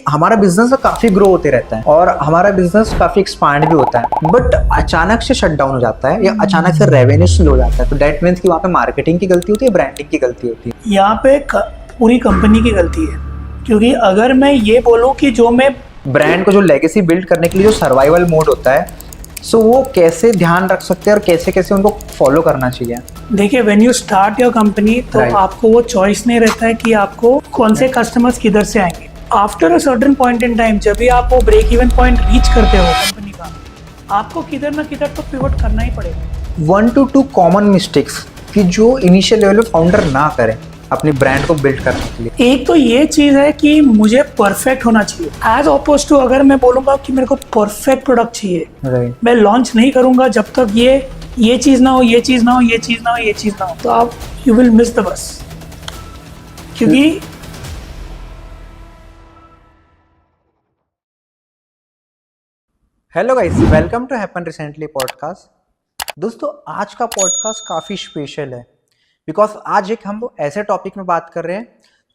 हमारा बिजनेस काफी ग्रो होते रहता है और हमारा बिजनेस काफी एक्सपांड भी होता है, बट अचानक से शट डाउन हो जाता है या अचानक से रेवेन्यू स्लो हो जाता है, तो दैट मीन्स कि वहाँ पे मार्केटिंग की गलती होती है, ब्रांडिंग की गलती होती है। यहाँ पे पूरी कंपनी की गलती है, क्योंकि अगर मैं ये बोलूँ कि जो मैं ब्रांड को जो लेगेसी बिल्ड करने के लिए जो सर्वाइवल मोड होता है, सो वो कैसे ध्यान रख सकते हैं और कैसे कैसे उनको फॉलो करना चाहिए। देखिए, when you start your company तो आपको वो चॉइस नहीं रहता है कि आपको कौन से कस्टमर्स किधर से आएंगे। After a certain point in time, जब भी आप वो ब्रेक इवन पॉइंट रीच करते हो कंपनी का, आपको किधर ना किधर तो पिवट करना ही पड़ेगा। 1 to 2 कॉमन मिस्टेक्स कि जो इनिशियल लेवल पे फाउंडर ना करे अपनी ब्रांड को बिल्ड करने के लिए। एक तो ये चीज है कि मुझे परफेक्ट होना चाहिए, एज ऑपोज टू अगर मैं बोलूंगा कि मेरे को परफेक्ट प्रोडक्ट चाहिए, मैं लॉन्च नहीं करूंगा जब तक ये चीज ना हो, ये चीज ना हो, ये चीज ना हो, ये चीज ना हो, तो आप you will miss the bus. क्योंकि hello guys, welcome to happen recently podcast. दोस्तों, आज का पॉडकास्ट काफ़ी स्पेशल है बिकॉज आज हम ऐसे टॉपिक में बात कर रहे हैं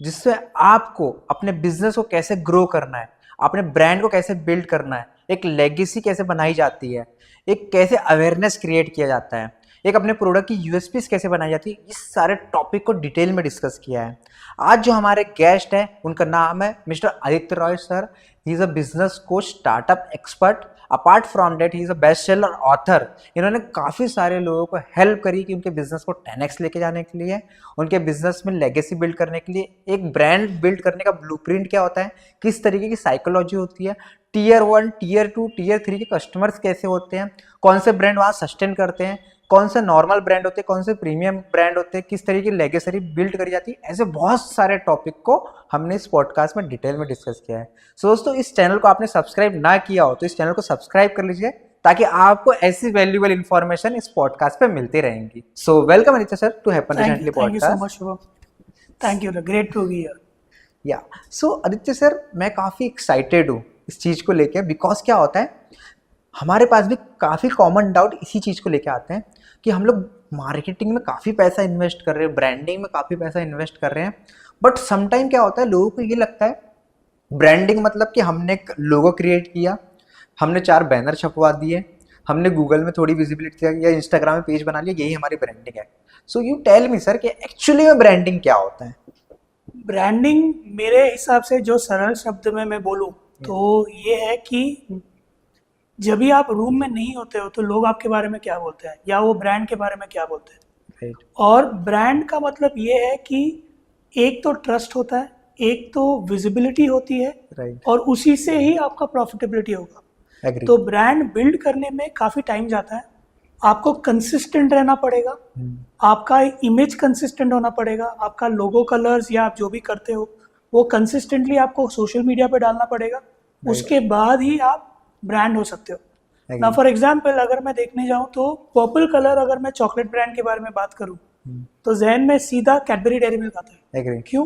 जिससे आपको अपने बिजनेस को कैसे ग्रो करना है, अपने ब्रांड को कैसे बिल्ड करना है, एक लेगेसी कैसे बनाई जाती है, एक कैसे अवेयरनेस क्रिएट किया जाता है, एक अपने प्रोडक्ट की यूएसपीज कैसे बनाई जाती है। इस सारे टॉपिक को डिटेल में डिस्कस किया है। आज जो हमारे गेस्ट हैं उनका नाम है mister Aditya Roy sir. He is a business coach, startup expert. Apart from that he is a best seller author. इन्होंने काफ़ी सारे लोगों को हेल्प करी कि उनके बिजनेस को 10x लेके जाने के लिए, उनके बिजनेस में लेगेसी बिल्ड करने के लिए, एक ब्रांड बिल्ड करने का ब्लूप्रिंट क्या होता है, किस तरीके की साइकोलॉजी होती है, टियर 1, टियर 2, टियर 3 के कस्टमर्स कैसे होते हैं, कौन से ब्रांड वहाँ सस्टेन करते हैं, कौन से नॉर्मल ब्रांड होते हैं, कौन से प्रीमियम ब्रांड होते हैं, किस तरीके की लेगेसी बिल्ड करी जाती है। ऐसे बहुत सारे टॉपिक को हमने इस पॉडकास्ट में डिटेल में डिस्कस किया है। सो दोस्तों, इस चैनल को आपने सब्सक्राइब ना किया हो तो इस चैनल को सब्सक्राइब कर लीजिए ताकि आपको ऐसी वैल्यूएबल इंफॉर्मेशन इस पॉडकास्ट पे मिलती रहेंगी। So welcome Aditya sir to happen recently podcast. Thank you so much. Thank you, great to be here. Yeah so Aditya sir, मैं काफ़ी एक्साइटेड हूँ इस चीज़ को लेके बिकॉज क्या होता है, हमारे पास भी काफ़ी कॉमन डाउट इसी चीज़ को लेके आते हैं कि हम लोग मार्केटिंग में काफ़ी पैसा इन्वेस्ट कर रहे हैं, ब्रांडिंग में काफ़ी पैसा इन्वेस्ट कर रहे हैं, बट समटाइम क्या होता है, लोगों को ये लगता है ब्रांडिंग मतलब कि हमने एक लोगो क्रिएट किया, हमने 4 बैनर छपवा दिए, हमने गूगल में थोड़ी विजिबिलिटी किया या इंस्टाग्राम में पेज बना लिया, यही हमारी ब्रांडिंग है। So you tell me sir कि एक्चुअली में ब्रांडिंग क्या होता है। ब्रांडिंग मेरे हिसाब से जो सरल शब्द में मैं बोलूं तो ये है कि जब भी आप रूम में नहीं होते हो तो लोग आपके बारे में क्या बोलते हैं या वो ब्रांड के बारे में क्या बोलते हैं। Right. और ब्रांड का मतलब ये है कि एक तो ट्रस्ट होता है, एक तो विजिबिलिटी होती है, Right. और उसी से ही आपका प्रॉफिटेबिलिटी होगा। Agree. तो ब्रांड बिल्ड करने में काफ़ी टाइम जाता है, आपको कंसिस्टेंट रहना पड़ेगा, आपका इमेज कंसिस्टेंट होना पड़ेगा, आपका लोगो कलर्स या आप जो भी करते हो वो कंसिस्टेंटली आपको सोशल मीडिया पे डालना पड़ेगा। उसके बाद ही आप ब्रांड हो सकते हो। ना फॉर एग्जाम्पल अगर मैं देखने जाऊँ तो पर्पल कलर, अगर मैं चॉकलेट ब्रांड के बारे में बात करूँ तो जहन में सीधा कैडबरी डेयरी मिल्क आता है। क्यों?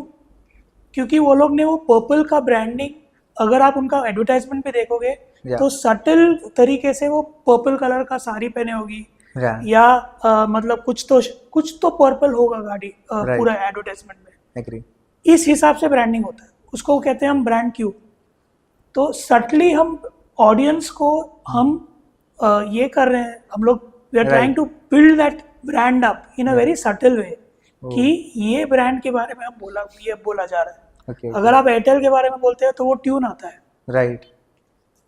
क्योंकि वो लोग ने वो पर्पल का ब्रांडिंग, अगर आप उनका एडवर्टाइजमेंट पे देखोगे तो सटल तरीके से वो पर्पल कलर का साड़ी पहने होगी या मतलब कुछ तो पर्पल होगा गाड़ी पूरा एडवर्टाइजमेंट में। इस हिसाब से ब्रांडिंग होता है, उसको कहते हैं हम ब्रांड क्यू। तो सटली हम ऑडियंस को हम ये कर रहे हैं, हम लोग we are trying to build that brand up in a very subtle way कि ये ब्रांड के बारे में हम बोला जा रहा है। अगर आप एयरटेल के बारे में बोलते हैं तो वो ट्यून आता है, राइट,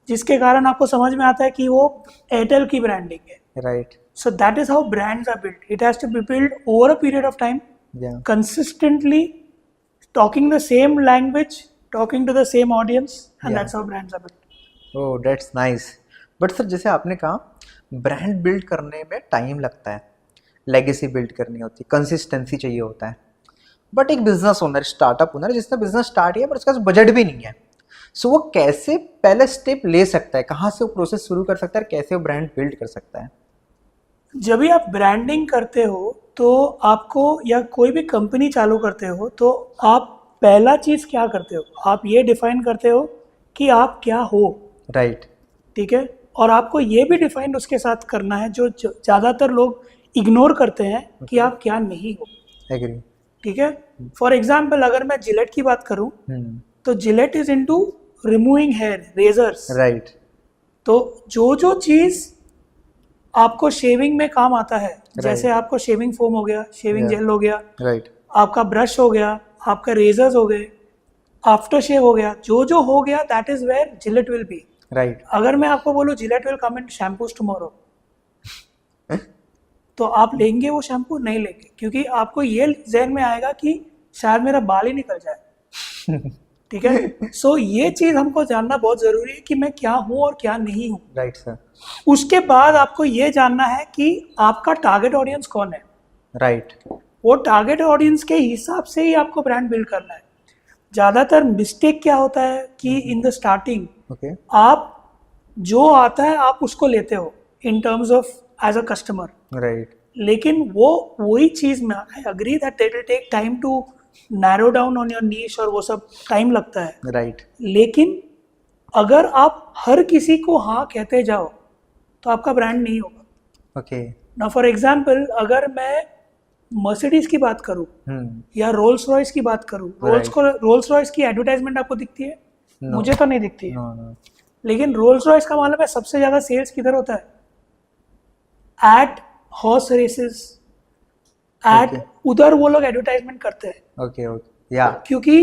जिसके कारण आपको समझ में आता है कि वो एयरटेल की ब्रांडिंग है, right. So that is how brands are built. It has to be build over a period of time, consistently talking the same language, talking to the same audience, and that's how brands are built. Oh, that's nice. But sir, जैसे आपने कहा brand build करने में time लगता है, legacy build करनी होती है, कंसिस्टेंसी चाहिए होता है, बट एक बिजनेस ओनर, स्टार्टअप ओनर जिसने बिजनेस स्टार्ट किया पर उसके पास बजट भी नहीं है, सो वो कैसे पहले स्टेप ले सकता है, कहाँ से वो प्रोसेस शुरू कर सकता है, कैसे वो ब्रांड बिल्ड कर सकता है? जब भी आप ब्रांडिंग करते हो तो आपको, या कोई भी कंपनी चालू करते हो तो आप पहला चीज क्या करते हो, आप ये डिफाइन करते हो कि आप क्या हो, राइट, ठीक है। और आपको ये भी डिफाइन उसके साथ करना है जो ज्यादातर लोग इग्नोर करते हैं कि आप क्या नहीं हो, ठीक है। फॉर एग्जाम्पल अगर मैं जिलेट की बात करूं तो Gillette is into removing hair, razors. Right तो जो जो चीज आपको शेविंग में काम आता है, जैसे आपको शेविंग फोम हो गया, शेविंग Yeah. जेल हो गया, राइट आपका ब्रश हो गया, आपका रेजर्स हो गए, आफ्टर शेव हो गया, जो जो हो गया that is where Gillette will be. Right अगर मैं आपको बोलूँ Gillette will come in shampoos tomorrow, तो आप लेंगे वो शैम्पू? नहीं लेंगे, क्योंकि आपको ये जहन में आएगा कि शायद मेरा बाल ही निकल जाए। ठीक है, सो ये चीज हमको जानना बहुत जरूरी है कि मैं क्या हूँ और क्या नहीं हूँ। Right sir. उसके बाद आपको ये जानना है कि आपका टारगेट ऑडियंस कौन है। राइट वो टारगेट ऑडियंस के हिसाब से ही आपको ब्रांड बिल्ड करना है। ज़्यादातर मिस्टेक क्या होता है कि इन द स्टार्टिंग ओके आप जो आता है आप उसको लेते हो in terms of as a customer. Right लेकिन वो वही चीज़ में I agree that it will take time to narrow down on your niche, और वो सब टाइम लगता है। राइट लेकिन अगर आप हर किसी को हाँ कहते जाओ तो आपका ब्रांड नहीं होगा। ओके ना फॉर एग्जाम्पल अगर मैं मर्सिडीज की बात करूं या रोल्स रॉयस की बात करूं, रोल्स रॉयस की एडवर्टाइजमेंट आपको दिखती है? No. मुझे तो नहीं दिखती है। नो नो लेकिन रोल्स रॉयस का मालूम है सबसे ज्यादा सेल्स किधर होता है? At horse races, at Okay. उधर वो लोग एडवर्टाइजमेंट करते हैं, ओके ओके या क्योंकि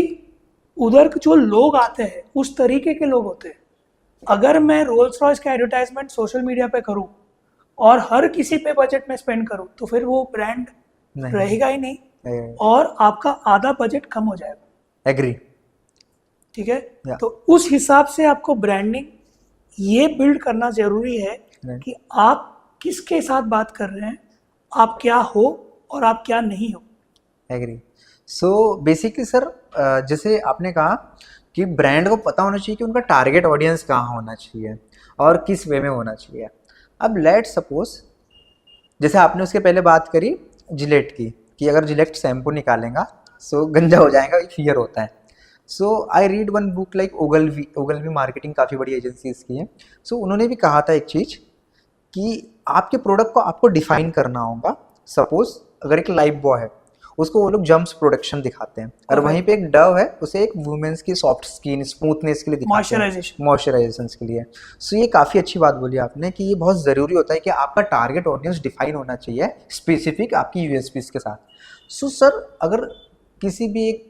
उधर जो लोग आते हैं उस तरीके के लोग होते हैं। अगर मैं रोल्स रॉयस का एडवर्टाइजमेंट सोशल मीडिया पे करूं और हर किसी पे बजट में स्पेंड करूं तो फिर वो ब्रांड नहीं रहेगा ही नहीं और आपका आधा बजट कम हो जाएगा। एग्री ठीक है, Yeah. तो उस हिसाब से आपको ब्रांडिंग ये बिल्ड करना जरूरी है Right. कि आप किसके साथ बात कर रहे हैं, आप क्या हो और आप क्या नहीं हो। एग्री। सो बेसिकली सर जैसे आपने कहा कि ब्रांड को पता होना चाहिए कि उनका टारगेट ऑडियंस कहाँ होना चाहिए और किस वे में होना चाहिए। अब लेट सपोज जैसे आपने उसके पहले बात करी जिलेट की कि अगर जिलेट शैम्पू निकालेगा सो गंजा हो जाएगा, एक फियर होता है। So I read one book like Ogilvy marketing, काफ़ी बड़ी एजेंसी इसकी है। सो उन्होंने भी कहा था एक चीज़ कि आपके प्रोडक्ट को आपको डिफाइन करना होगा। सपोज अगर एक लाइफ बॉय है उसको वो लोग जम्प्स प्रोडक्शन दिखाते हैं, और वहीं पे एक डव है उसे एक वुमेन्स की सॉफ्ट स्किन स्मूथनेस के लिए दिखाते हैं, मॉइस्चराइजेशन के लिए। सो ये काफ़ी अच्छी बात बोली आपने कि ये बहुत ज़रूरी होता है कि आपका टारगेट ऑडियंस डिफाइन होना चाहिए स्पेसिफिक आपकी यूएसपीज के साथ। सो सर अगर किसी भी एक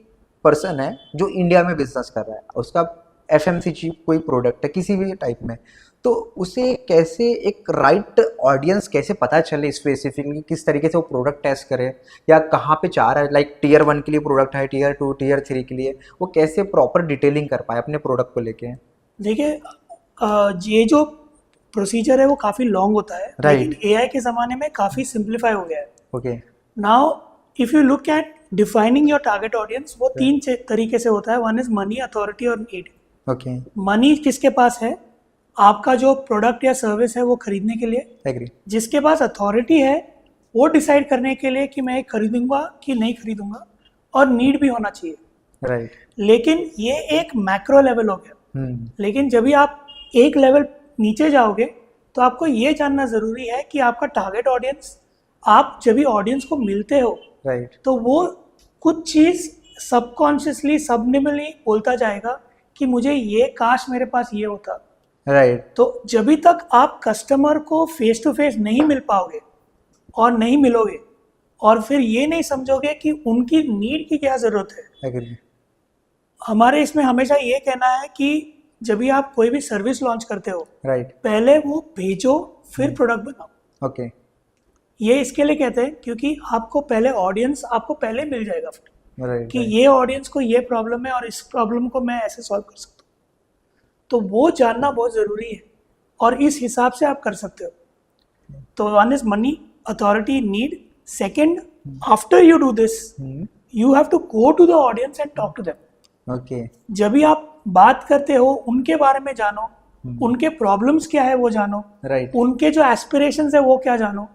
पर्सन है जो इंडिया में बिजनेस कर रहा है, उसका एफएमसीजी कोई प्रोडक्ट है किसी भी टाइप में, तो उसे कैसे एक राइट ऑडियंस कैसे पता चले स्पेसिफिकली, किस तरीके से वो प्रोडक्ट टेस्ट करे या कहाँ पे चाह रहा है, लाइक टीयर 1 के लिए प्रोडक्ट है, टीयर 2 टीयर 3 के लिए, वो कैसे प्रॉपर डिटेलिंग कर पाए अपने प्रोडक्ट को लेके? देखिए ये जो प्रोसीजर है वो काफ़ी लॉन्ग होता है, Right. लेकिन एआई के ज़माने में काफ़ी सिंप्लीफाई हो गया है। Okay now if you look at defining your target audience, वो तीन तरीके से होता है। वन इज मनी, अथॉरिटी और नीड। ओके मनी किसके पास है? आपका जो प्रोडक्ट या सर्विस है वो खरीदने के लिए। एग्री। जिसके पास अथॉरिटी है वो डिसाइड करने के लिए कि मैं खरीदूंगा कि नहीं खरीदूंगा, और नीड भी होना चाहिए। राइट। लेकिन ये एक मैक्रो लेवल हो गया। लेकिन जब भी आप एक लेवल नीचे जाओगे तो आपको ये जानना ज़रूरी है कि आपका टारगेट ऑडियंस, आप जब भी ऑडियंस को मिलते हो राइट तो वो कुछ चीज़ सबकॉन्शियसली सबनिमली बोलता जाएगा कि मुझे ये काश मेरे पास ये होता। राइट। तो जब भी तक आप कस्टमर को फेस टू फेस नहीं मिल पाओगे और नहीं मिलोगे और फिर ये नहीं समझोगे कि उनकी नीड की क्या ज़रूरत है। एग्री। हमारे इसमें हमेशा ये कहना है कि जब भी आप कोई भी सर्विस लॉन्च करते हो, राइट। पहले वो भेजो फिर प्रोडक्ट बनाओ। ओके। ये इसके लिए कहते हैं क्योंकि आपको पहले ऑडियंस आपको पहले मिल जाएगा फिर राइट कि ये ऑडियंस को ये प्रॉब्लम है और इस प्रॉब्लम को मैं ऐसे सॉल्व कर सकता हूँ। तो वो जानना बहुत ज़रूरी है और इस हिसाब से आप कर सकते हो। तो one is money, authority, need. Second, after you do this you have to go to the audience and talk to them. Okay. जब भी आप बात करते हो उनके बारे में जानो, उनके प्रॉब्लम्स क्या है वो जानो, राइट। उनके जो एस्पिरेशंस है वो क्या जानो।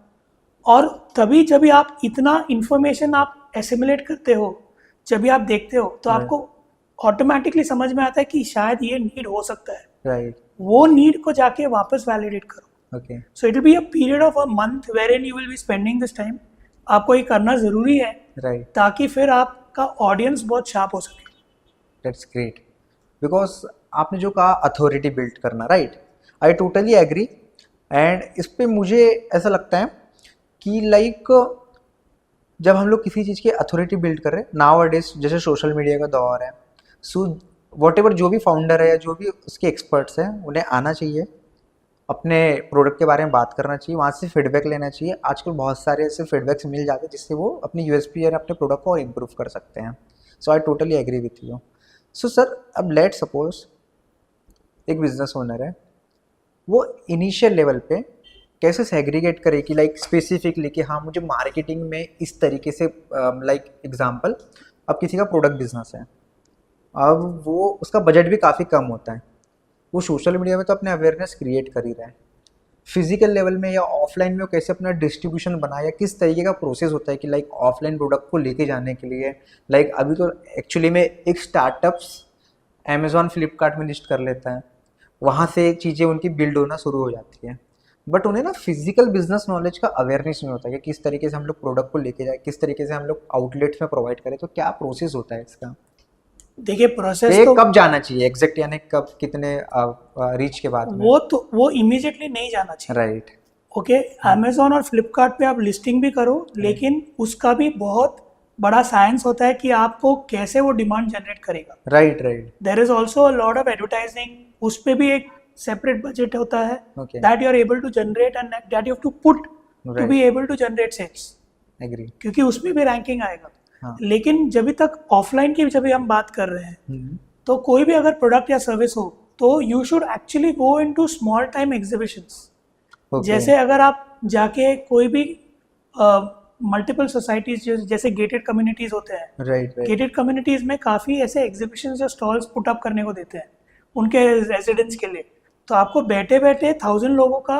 और तभी जब भी आप इतना इंफॉर्मेशन आप एसिमुलेट करते हो, जब भी आप देखते हो तो आपको ऑटोमेटिकली समझ में आता है कि शायद ये नीड हो सकता है। राइट। वो नीड को जाके वापस वैलिडेट करो। Okay. So it will be a period of a month wherein you will be spending this time. आपको ये करना ज़रूरी है राइट। ताकि फिर आपका ऑडियंस बहुत शार्प हो सके। दैट्स ग्रेट बिकॉज आपने जो कहा अथॉरिटी बिल्ड करना, right, I totally agree. And इस पे मुझे ऐसा लगता है कि लाइक जब हम लोग किसी चीज़ की अथॉरिटी बिल्ड कर रहे हैं नाउ डेज, जैसे सोशल मीडिया का दौर है, सो वॉट एवर जो भी फाउंडर है या जो भी उसके एक्सपर्ट्स हैं उन्हें आना चाहिए, अपने प्रोडक्ट के बारे में बात करना चाहिए, वहाँ से फीडबैक लेना चाहिए। आजकल बहुत सारे ऐसे फीडबैक्स मिल जाते हैं जिससे वो अपनी यूएसपी और अपने प्रोडक्ट को और इम्प्रूव कर सकते हैं। So I totally agree with you. So sir, अब लेट सपोज एक बिजनेस ओनर है, वो इनिशियल लेवल पे कैसे सेग्रीगेट करे कि लाइक स्पेसिफिकली कि हाँ मुझे मार्केटिंग में इस तरीके से, लाइक एग्जांपल, अब किसी का प्रोडक्ट बिजनेस है, अब वो उसका बजट भी काफ़ी कम होता है, वो सोशल मीडिया में तो अपने अवेयरनेस क्रिएट कर ही रहा है, फिजिकल लेवल में या ऑफलाइन में वो कैसे अपना डिस्ट्रीब्यूशन बनाए, या किस तरीके का प्रोसेस होता है कि लाइक ऑफलाइन प्रोडक्ट को लेके जाने के लिए, लाइक अभी तो एक्चुअली में एक स्टार्टअप्स अमेजोन फ्लिपकार्ट में लिस्ट कर लेता है, वहाँ से चीज़ें उनकी बिल्ड होना शुरू हो जाती है, बट उन्हें ना फिजिकल बिजनेस नॉलेज का अवेयरनेस नहीं होता कि किस तरीके से हम लोग प्रोडक्ट को लेके जाए, किस तरीके से हम लोग आउटलेट्स में प्रोवाइड करें, तो क्या प्रोसेस होता है इसका, देखिए प्रोसेस ये तो कब जाना चाहिए एग्जैक्ट, यानी कब कितने रीच के बाद में? वो इमीडिएटली नहीं जाना चाहिए। राइट। ओके, अमेजोन और फ्लिपकार्ट पे आप लिस्टिंग भी करो, लेकिन उसका भी बहुत बड़ा साइंस होता है कि आपको कैसे वो डिमांड जनरेट करेगा। Right right. There is also a lot of advertising, उस पे भी एक सेपरेट बजट होता है Okay. That you are able to generate and that you have to put to Right. Be able to generate sales, agree. क्योंकि उसमें भी ranking आएगा। हाँ। लेकिन जब तक ऑफलाइन की जब भी हम बात कर रहे हैं, तो कोई भी अगर प्रोडक्ट या सर्विस हो तो you should actually go into small time exhibitions. Okay. जैसे अगर आप जाके कोई भी मल्टीपल सोसाइटीज जैसे गेटेड कम्युनिटीज होते हैं, राइट राइट। गेटेड कम्युनिटीज में काफ़ी ऐसे एग्जीबिशंस या स्टॉल्स पुट अप करने को देते हैं उनके रेजिडेंट्स के लिए, तो आपको बैठे बैठे 1000 लोगों का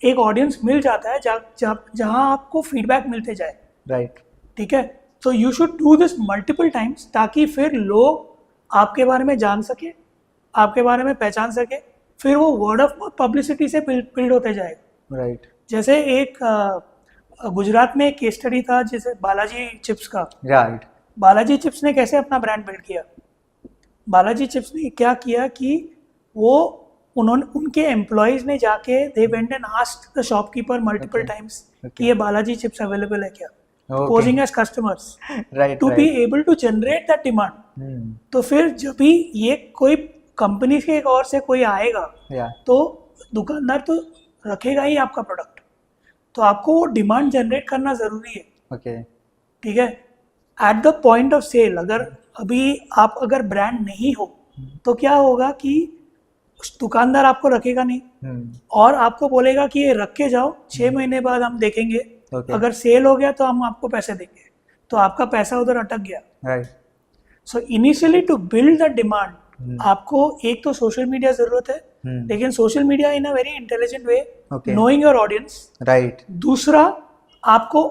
एक ऑडियंस मिल जाता है जहाँ आपको फीडबैक मिलते जाए। राइट। ठीक है, तो you should do this multiple times ताकि फिर लोग आपके बारे में जान सके, आपके बारे में पहचान सके, फिर वो वर्ड ऑफ माउथ पब्लिसिटी से बिल्ड होते जाएगा। राइट। जैसे एक गुजरात में एक केस स्टडी था जैसे बालाजी चिप्स का। राइट। बालाजी चिप्स ने कैसे अपना ब्रांड बिल्ड किया? बालाजी चिप्स ने क्या किया कि वो उनके एम्प्लॉयज ने जाके they went and asked the shopkeeper multiple times कि ये बालाजी चिप्स अवेलेबल है क्या, posing as customers to be able to generate that demand. तो फिर जब भी ये कोई कंपनी के ओर से कोई आएगा तो दुकानदार तो रखेगा ही आपका प्रोडक्ट, तो आपको वो डिमांड जनरेट करना जरूरी है। ओके। ठीक है, at the point of sale अगर अभी आप अगर ब्रांड नहीं हो तो क्या होगा कि दुकानदार आपको रखेगा नहीं और आपको बोलेगा कि ये रख के जाओ, 6 महीने बाद हम देखेंगे, अगर सेल हो गया तो हम आपको पैसे देंगे, तो आपका पैसा उधर अटक गया। Right. So initially to build the demand आपको एक तो सोशल मीडिया जरूरत है, लेकिन social media in a very intelligent way, knowing your audience. Right. दूसरा, आपको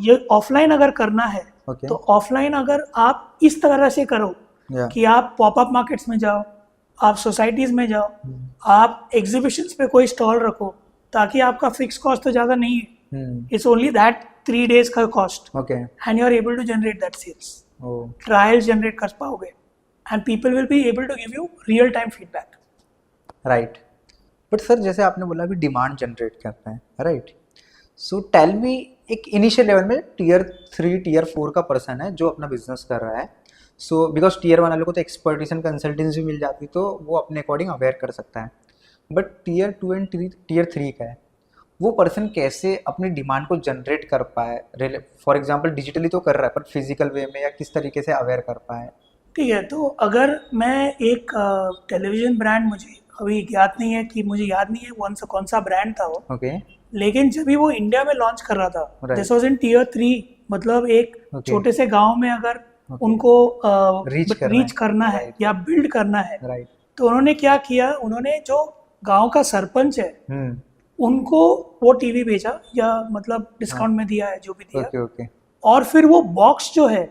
ये ऑफलाइन अगर करना है तो ऑफलाइन अगर आप इस तरह से करो कि आप पॉपअप मार्केट्स में जाओ, आप सोसाइटीज में जाओ, आप एग्जीबिशंस पे कोई स्टॉल रखो, ताकि आपका फिक्स कॉस्ट तो ज़्यादा नहीं है, इट्स ओनली दैट 3 days का cost, and you are able to generate that sales, trials generate कर पाओगे, and people will be able to give you real time feedback. Right. But sir जैसे आपने बोला कि डिमांड जनरेट करना है, right, so tell मी, एक इनिशियल लेवल में टियर 3 टियर 4 का पर्सन है जो अपना बिजनेस कर रहा है, सो बिकॉज टियर 1 वालों को तो एक्सपर्टीज एंड कंसल्टेंसी मिल जाती तो वो अपने अकॉर्डिंग अवेयर कर सकता है, बट टियर 2 एंड टियर 3 का है, वो पर्सन कैसे अपनी डिमांड को जनरेट कर पाए? फॉर एग्जांपल डिजिटली तो कर रहा है पर फिजिकल वे में, या किस तरीके से अवेयर कर पाए? ठीक है, तो अगर मैं एक टेलीविजन ब्रांड, मुझे अभी याद नहीं है कि मुझे याद नहीं है कौन सा ब्रांड था वो, लेकिन जब भी वो इंडिया में लॉन्च कर रहा था, दिस वाज इन टियर 3, मतलब एक छोटे से गांव में अगर उनको रीच करना है या बिल्ड करना है, तो उन्होंने क्या किया, उन्होंने जो गांव का सरपंच है उनको वो टीवी भेजा, या मतलब डिस्काउंट में दिया है जो भी दिया, और फिर वो बॉक्स जो है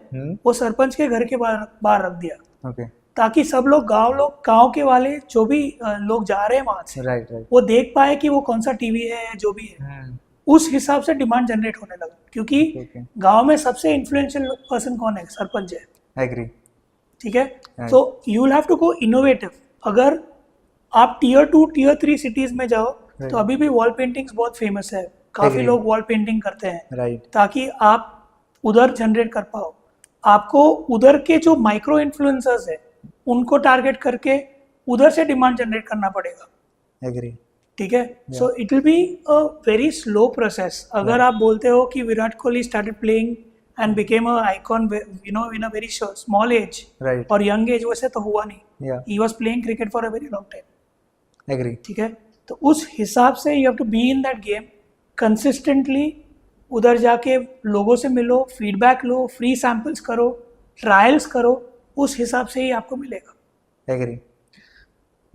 वो सरपंच के घर के बाहर रख दिया, ताकि सब लोग गांव के वाले जो भी लोग जा रहे हैं वहां से, वो देख पाए कि वो कौन सा टीवी है जो भी है। उस हिसाब से डिमांड जनरेट होने लगा, क्योंकि गांव में सबसे इन्फ्लुएंशियल पर्सन कौन है? सरपंच है। एग्री। ठीक है, so you will have to go innovative. अगर आप टीयर 2 टीयर 3 सिटीज में जाओ तो अभी भी वॉल पेंटिंग्स बहुत फेमस है, काफी Agree. लोग वॉल पेंटिंग करते हैं राइट ताकि आप उधर जनरेट कर पाओ। आपको उधर के जो माइक्रो इन्फ्लुएंसर्स है उनको टारगेट करके उधर से डिमांड जनरेट करना पड़ेगा, एग्री ठीक है। So it will be a very slow process. अगर आप बोलते हो कि Virat Kohli started playing and became a icon you know in a very small age right और यंग एज, वैसे तो हुआ नहीं। Yeah he was playing cricket for a very long time, agree ठीक है। तो उस हिसाब से you have to be in that game consistently. उधर जाके लोगों से मिलो, फीडबैक लो, फ्री सैम्पल्स करो, ट्रायल्स करो, उस हिसाब से ही आपको मिलेगा। एग्री।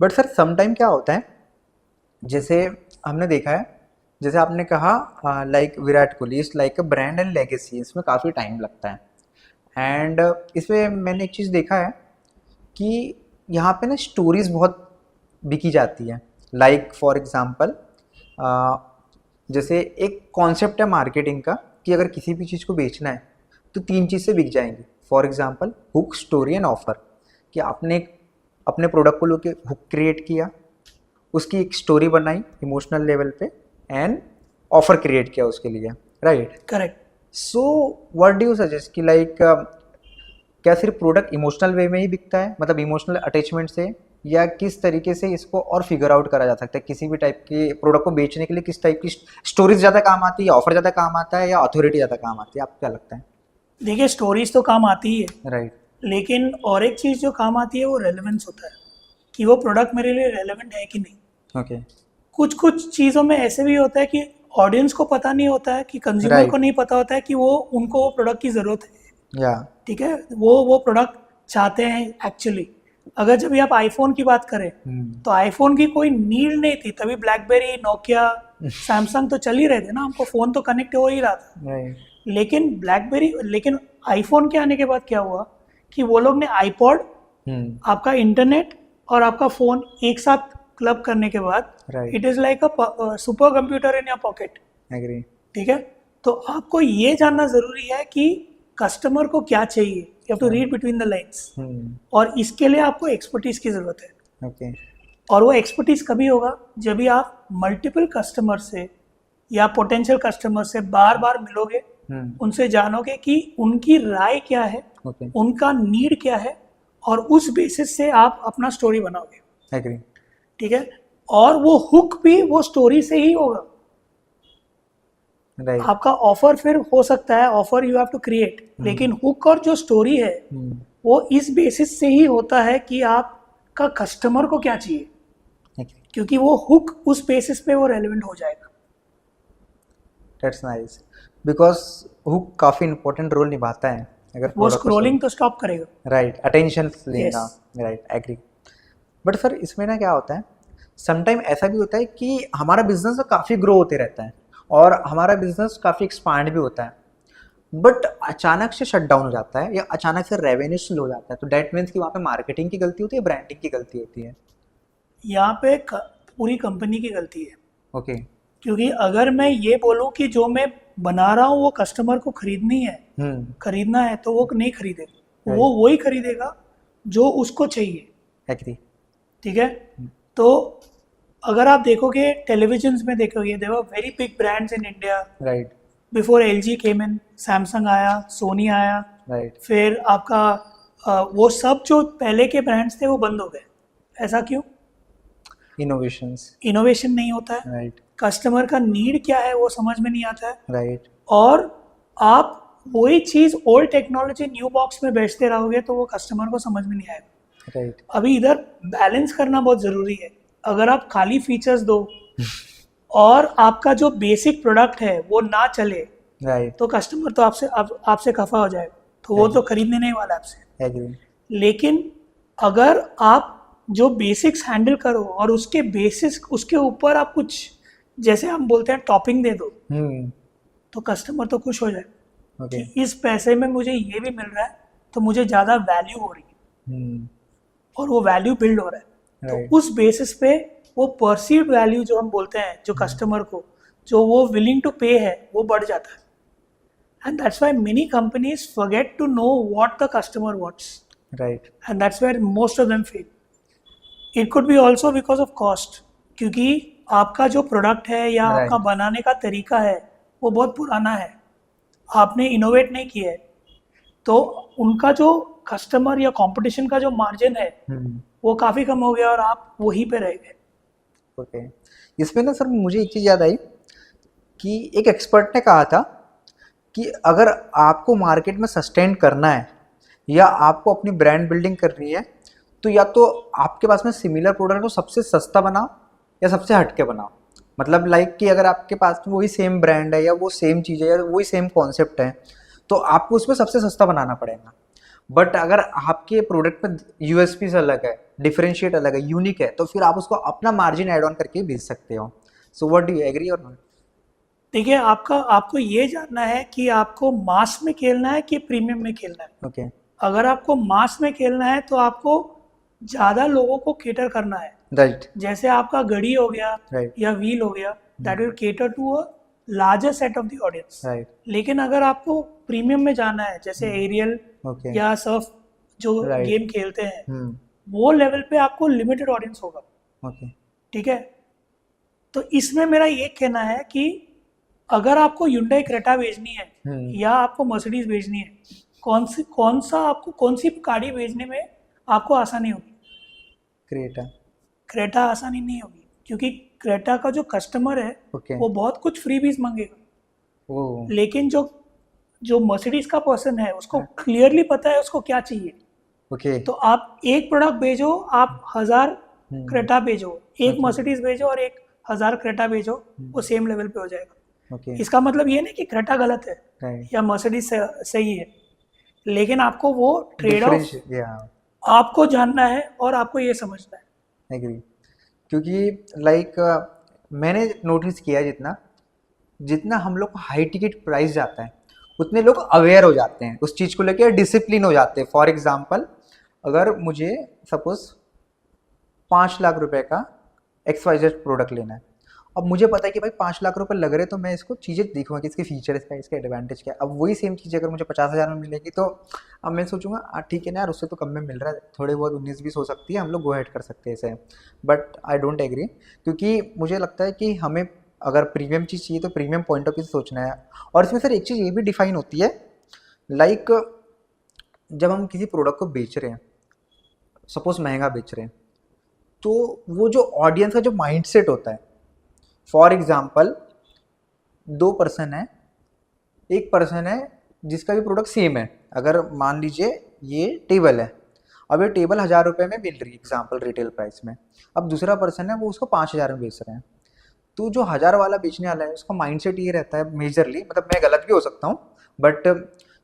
बट सर समटाइम क्या होता है, जैसे हमने देखा है, जैसे आपने कहा like Virat Kohli is like a brand and legacy, इसमें काफ़ी टाइम लगता है। एंड इसमें मैंने एक चीज़ देखा है कि यहाँ पे ना स्टोरीज बहुत बिकी जाती है। लाइक फॉर एग्जांपल जैसे एक कॉन्सेप्ट है मार्केटिंग का कि अगर किसी भी चीज़ को बेचना है तो 3 चीज़ से बिक जाएंगी। For example hook, story and offer, कि आपने अपने प्रोडक्ट को लेके हुक क्रिएट किया, उसकी एक स्टोरी बनाई इमोशनल लेवल पे, एंड ऑफर क्रिएट किया उसके लिए, right. Correct. So what do you suggest कि लाइक क्या सिर्फ प्रोडक्ट इमोशनल वे में ही बिकता है, मतलब इमोशनल अटैचमेंट से, या किस तरीके से इसको और फिगर आउट करा जा सकता है? किसी भी टाइप के प्रोडक्ट को बेचने के लिए किस टाइप की स्टोरीज ज़्यादा काम आती है, ऑफर ज़्यादा काम आता है, या अथॉरिटी ज़्यादा काम आती है? आपको क्या लगता है? देखिए, स्टोरीज तो काम आती ही है, राइट लेकिन और एक चीज़ जो काम आती है वो रेलेवेंस होता है कि वो प्रोडक्ट मेरे लिए रेलेवेंट है कि नहीं। ओके कुछ कुछ चीज़ों में ऐसे भी होता है कि ऑडियंस को पता नहीं होता है, कि कंज्यूमर Right. को नहीं पता होता है कि वो उनको वो प्रोडक्ट की ज़रूरत है, या ठीक है। वो प्रोडक्ट चाहते हैं एक्चुअली। अगर जब भी आप आईफोन की बात करें तो आईफोन की कोई नीड नहीं थी, तभी ब्लैकबेरी, नोकिया, सैमसंग तो चल ही रहे थे ना, हमको फ़ोन तो कनेक्ट हो ही रहा था। राइट लेकिन आईफोन के आने के बाद क्या हुआ कि वो लोग ने आईपॉड, आपका इंटरनेट और आपका फ़ोन एक साथ क्लब करने के बाद Right. It is like a super computer in your pocket, agree ठीक है। तो आपको ये जानना ज़रूरी है कि कस्टमर को क्या चाहिए, you have to read between the lines, और इसके लिए आपको एक्सपर्टीज की ज़रूरत है। ओके और वो एक्सपर्टीज कभी होगा जब भी आप मल्टीपल कस्टमर से या पोटेंशियल कस्टमर से बार बार मिलोगे, उनसे जानोगे कि उनकी राय क्या है, ओके उनका नीड क्या है, और उस बेसिस से आप अपना स्टोरी बनाओगे, एग्री ठीक है। और वो हुक भी वो स्टोरी से ही होगा। राइट आपका ऑफर फिर हो सकता है, offer you have to create, लेकिन हुक और जो स्टोरी है वो इस बेसिस से ही होता है कि आपका कस्टमर को क्या चाहिए, क्योंकि वो हुक उस बेसिस पे वो रेलेवेंट हो जाएगा। दैट्स नाइस, बिकॉज हुक काफ़ी इंपॉर्टेंट रोल निभाता है। अगर वो स्क्रोलिंग तो स्टॉप करेगा, राइट अटेंशन लेगा, राइट एग्री। बट सर इसमें ना क्या होता है, समटाइम ऐसा भी होता है कि हमारा बिजनेस काफ़ी ग्रो होते रहता है और हमारा बिजनेस काफ़ी एक्सपांड भी होता है, बट अचानक से शट डाउन हो जाता है या अचानक से रेवेन्यू स्लो हो जाता है, तो डैट मीन्स कि वहाँ पे मार्केटिंग की गलती होती है, ब्रांडिंग की गलती होती है? यहाँ पे पूरी कंपनी की गलती है। ओके क्योंकि अगर मैं ये बोलूँ कि जो मैं बना रहा हूँ वो कस्टमर को खरीदना है तो वो नहीं खरीदेगा, वो वही खरीदेगा जो उसको चाहिए, एग्री ठीक है। तो अगर आप देखोगे टेलीविजन में देखोगे, there were very big brands in India, right before LG came in, Samsung आया, सोनी आया, राइट फिर आपका वो सब जो पहले के ब्रांड्स थे वो बंद हो गए। ऐसा क्यों? इनोवेशन नहीं होता है, राइट कस्टमर का नीड क्या है वो समझ में नहीं आता है, राइट और आप वही चीज़ ओल्ड टेक्नोलॉजी न्यू बॉक्स में बेचते रहोगे तो वो कस्टमर को समझ में नहीं आएगा। राइट अभी इधर बैलेंस करना बहुत ज़रूरी है। अगर आप खाली फीचर्स दो और आपका जो बेसिक प्रोडक्ट है वो ना चले, राइट तो कस्टमर तो आपसे खफा हो जाएगा, तो वो तो खरीदने नहीं वाला आपसे। एग्री लेकिन अगर आप जो बेसिक्स हैंडल करो और उसके बेसिस उसके ऊपर आप कुछ, जैसे हम बोलते हैं, टॉपिंग दे दो, तो कस्टमर तो खुश हो जाए ओके कि इस पैसे में मुझे ये भी मिल रहा है तो मुझे ज़्यादा वैल्यू हो रही है, और वो वैल्यू बिल्ड हो रहा है। तो उस बेसिस पे वो परसीव्ड वैल्यू जो हम बोलते हैं, जो कस्टमर को जो वो विलिंग टू पे है, वो बढ़ जाता है। And that's why many companies forget to know what the customer wants. Right and that's where most of them fail. It could be also because of cost, क्योंकि आपका जो प्रोडक्ट है या आपका Right. बनाने का तरीका है वो बहुत पुराना है, आपने इनोवेट नहीं किया है, तो उनका जो कस्टमर या कंपटीशन का जो मार्जिन है वो काफ़ी कम हो गया और आप वहीं पे रह गए. ओके. इसमें ना सर मुझे एक चीज़ याद आई कि एक एक्सपर्ट ने कहा था कि अगर आपको मार्केट में सस्टेन करना है या आपको अपनी ब्रांड बिल्डिंग करनी है तो या तो आपके पास में सिमिलर प्रोडक्ट को सबसे सस्ता बनाओ या सबसे हटके बनाओ. मतलब लाइक कि अगर आपके पास में वही सेम ब्रांड है या वो सेम चीज़ है या वही सेम कॉन्सेप्ट है तो आपको उसमें सबसे सस्ता बनाना पड़ेगा. बट अगर आपके प्रोडक्ट में यूएसपी अलग है, डिफरेंशिएट अलग है, यूनिक है, तो फिर आप उसको अपना मार्जिन ऐड ऑन करके बेच सकते हो. So what do you agree और नॉट? देखिए, आपको ये जानना है कि आपको मास में खेलना है कि प्रीमियम में खेलना है. ओके. अगर आपको मास में खेलना है तो आपको ज़्यादा लोगों को केटर करना है. राइट. जैसे आपका घड़ी हो गया Right. या व्हील हो गया, that will cater to a larger set of the audience. Right. लेकिन अगर आपको प्रीमियम में जाना है, जैसे एरियल ओके. या सर्फ जो Right. गेम खेलते हैं, वो लेवल पे आपको लिमिटेड ऑडियंस होगा. ओके. ठीक है, तो इसमें मेरा ये कहना है कि अगर आपको Hyundai क्रेटा बेचनी है या आपको मर्सिडीज बेचनी है, कौन सी गाड़ी बेचने में आपको आसानी होगी? क्रेटा आसानी नहीं होगी, क्योंकि क्रेटा का जो कस्टमर है ओके. वो बहुत कुछ फ्रीबीज मांगेगा. ओ. लेकिन जो मर्सिडीज का पर्सन है उसको क्लियरली पता है उसको क्या चाहिए. ओके. तो आप एक प्रोडक्ट भेजो, आप 1000 क्रेटा भेजो, एक मर्सिडीज भेजो और 1000 क्रेटा भेजो, वो सेम लेवल पे हो जाएगा. ओके. इसका मतलब ये नहीं कि क्रेटा गलत है राइट. या मर्सिडीज सही है, लेकिन आपको वो ट्रेड ऑफ डिफरेंशिएट. या आपको जानना है और आपको ये समझना है. एग्री. क्योंकि लाइक मैंने नोटिस किया जितना हम लोग को हाई टिकट प्राइस जाता है उतने लोग अवेयर हो जाते हैं उस चीज़ को लेकर, डिसिप्लिन हो जाते हैं. फॉर एग्जांपल, अगर मुझे सपोज 5 लाख रुपए का XYZ प्रोडक्ट लेना है, अब मुझे पता है कि भाई 5 लाख रुपए लग रहे हैं, तो मैं इसको चीज़ें देखूंगा कि इसके फीचर्स क्या है, इसका एडवांटेज क्या है. अब वही सेम चीज़ अगर मुझे 50,000 में मिलेगी तो अब मैं सोचूंगा ठीक है ना यार, उससे तो कम में मिल रहा है, थोड़े बहुत 19-20 हो सकती है, हम लोग गो हेड कर सकते हैं इसे. बट आई डोंट एग्री, क्योंकि मुझे लगता है कि हमें अगर प्रीमियम चीज़ चाहिए तो प्रीमियम पॉइंट ऑफ व्यू से सोचना है. और इसमें सर एक चीज़ ये भी डिफाइन होती है, लाइक जब हम किसी प्रोडक्ट को बेच रहे हैं, सपोज महंगा बेच रहे हैं, तो वो जो ऑडियंस का जो माइंडसेट होता है, फॉर एग्जाम्पल 2 पर्सन है, एक पर्सन है जिसका भी प्रोडक्ट सेम है. अगर मान लीजिए ये टेबल है, अब ये टेबल 1000 रुपये में मिल रही है एग्जाम्पल रिटेल प्राइस में, अब दूसरा पर्सन है वो उसको 5000 में बेच रहे हैं. तो जो 1000 वाला बेचने वाला है उसका माइंडसेट ये रहता है मेजरली, मतलब मैं गलत भी हो सकता हूँ, बट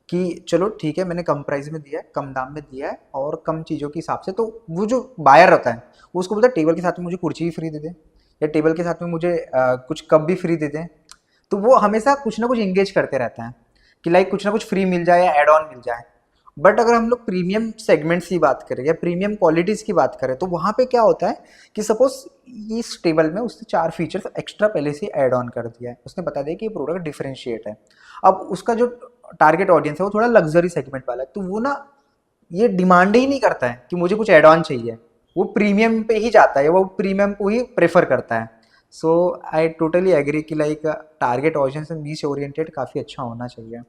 कि चलो ठीक है मैंने कम प्राइस में दिया है, कम दाम में दिया है और कम चीज़ों के हिसाब से, तो वो जो बायर रहता है वो उसको बोलता है टेबल के साथ में मुझे कुर्सी भी फ्री दे दें या टेबल के साथ में मुझे कुछ कप भी फ्री दे दें. तो वो हमेशा कुछ ना कुछ इंगेज करते रहते हैं कि लाइक कुछ ना कुछ फ्री मिल जाए या एड ऑन मिल जाए. बट अगर हम लोग प्रीमियम सेगमेंट्स की बात करें या प्रीमियम क्वालिटीज़ की बात करें तो वहाँ पे क्या होता है कि सपोज इस टेबल में उसने 4 फीचर्स एक्स्ट्रा पहले से ऐड ऑन कर दिया है, उसने बता दिया कि ये प्रोडक्ट डिफरेंशिएट है. अब उसका जो टारगेट ऑडियंस है वो थोड़ा लग्जरी सेगमेंट वाला है, तो वो ना ये डिमांड ही नहीं करता है कि मुझे कुछ ऐड ऑन चाहिए, वो प्रीमियम पे ही जाता है, वो प्रीमियम को ही प्रेफर करता है. सो आई टोटली एग्री कि लाइक टारगेट ऑडियंस नीश ओरिएंटेड काफ़ी अच्छा होना चाहिए.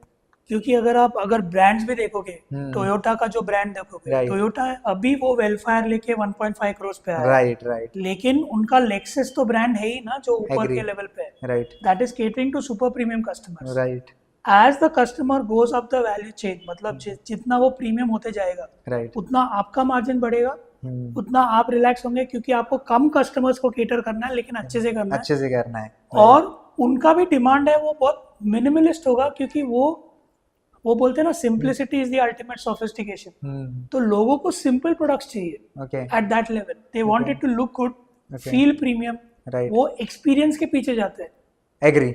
क्योंकि अगर ब्रांड्स भी देखोगे, टोयोटा का जो ब्रांड देखोगे, Right. टोयोटा अभी वो वेलफायर लेके 1.5 करोड़ पे आया है. राइट. राइट. लेकिन उनका लेक्सस तो ब्रांड है ही ना, जो ऊपर Agree. के लेवल पे है. Right. That is catering to super premium customers. Right. As the customer goes up the value chain, मतलब जितना वो प्रीमियम होते जाएगा राइट. उतना आपका मार्जिन बढ़ेगा, उतना आप रिलैक्स होंगे, क्योंकि आपको कम कस्टमर्स को केटर करना है लेकिन अच्छे से करना है. अच्छे से करना है. और उनका भी डिमांड है वो बहुत मिनिमलिस्ट होगा, क्योंकि वो बोलते हैं ना, simplicity is the ultimate sophistication. तो लोगों को सिंपल प्रोडक्ट्स चाहिए okay. At that level. They want it to look good, Okay. Feel premium. Right. वो एक्सपीरियंस के पीछे जाते हैं. एग्री.